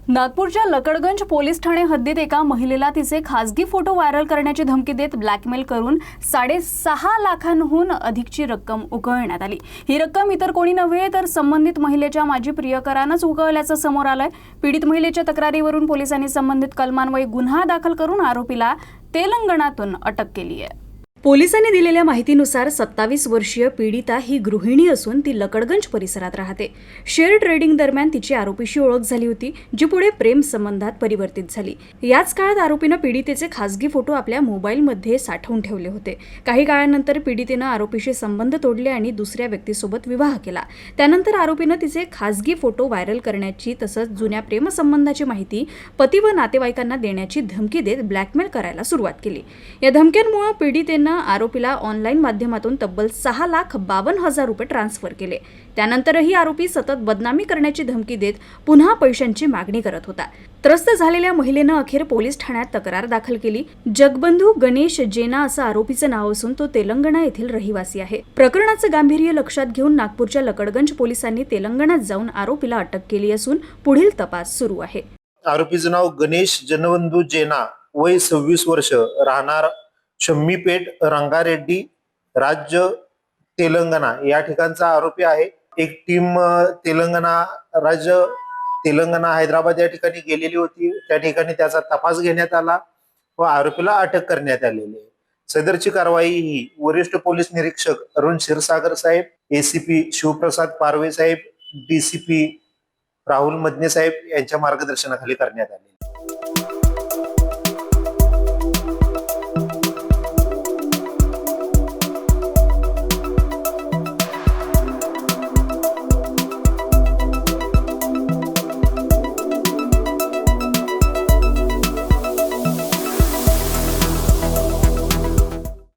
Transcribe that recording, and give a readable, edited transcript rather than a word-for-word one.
नागपूरच्या लकडगंज पोलीस ठाणे हद्दीत एका महिलेला तिचे खासगी फोटो व्हायरल करण्याची धमकी देत ब्लॅकमेल करून 6.5 लाखांहून अधिकची रक्कम उकळण्यात आली। ही रक्कम इतर कोणी नव्हे तर संबंधित महिलेच्या माजी प्रियकरानंच उकळल्याचं समोर आलंय। पीडित महिलेच्या तक्रारीवरून पोलिसांनी संबंधित कलमान्वये गुन्हा दाखल करून आरोपीला तेलंगणातून अटक केली आहे। पोलिसांनी दिलेल्या माहितीनुसार 27 वर्षीय पीडिता ही गृहिणी असून ती लकडगंज परिसरात राहते। शेअर ट्रेडिंग दरम्यान तिची आरोपीशी ओळख झाली होती, जी पुढे प्रेम संबंधात परिवर्तित झाली। याच काळात आरोपीनं पीडितेचे खासगी फोटो आपल्या मोबाईलमध्ये साठवून ठेवले होते। काही काळानंतर पीडितेनं आरोपीशी संबंध तोडले आणि दुसऱ्या व्यक्तीसोबत विवाह केला। त्यानंतर आरोपीनं तिचे खासगी फोटो व्हायरल करण्याची तसंच जुन्या प्रेमसंबंधाची माहिती पती व नातेवाईकांना देण्याची धमकी देत ब्लॅकमेल करायला सुरुवात केली। या धमक्यांमुळे पीडितेनं आरोपीला ऑनलाईन माध्यमातून तब्बल 6,52,000 रुपये ट्रान्सफर केले। त्यानंतरही आरोपी सतत बदनामी करण्याची धमकी देत पुन्हा पैशांची मागणी करत होता। त्रस्त झालेल्या महिलेनं अखेर पोलीस ठाण्यात तक्रार दाखल केली। जगबंधू गणेश जेना असं आरोपीचं नाव असून तो तेलंगणा येथील रहिवासी आहे। प्रकरणाचं गांभीर्य लक्षात घेऊन नागपूरच्या लकडगंज पोलिसांनी तेलंगणात जाऊन आरोपीला अटक केली असून पुढील तपास सुरू आहे। आरोपीचं नाव गणेश जनबंधू जेना, वय 26 वर्ष, राहणार शम्मीपेठ, रंगारेड्डी, राज्य तेलंगणा या ठिकाणचा आरोपी आहे। एक टीम तेलंगणा हैदराबाद या ठिकाणी गेलेली होती। त्या ठिकाणी त्याचा तपास घेण्यात आला व आरोपीला अटक करण्यात आलेली आहे। सदरची कारवाई ही वरिष्ठ पोलीस निरीक्षक अरुण क्षीरसागर साहेब, एसीपी शिवप्रसाद पारवे साहेब, डीसीपी राहुल मदने साहेब यांच्या मार्गदर्शनाखाली करण्यात आली।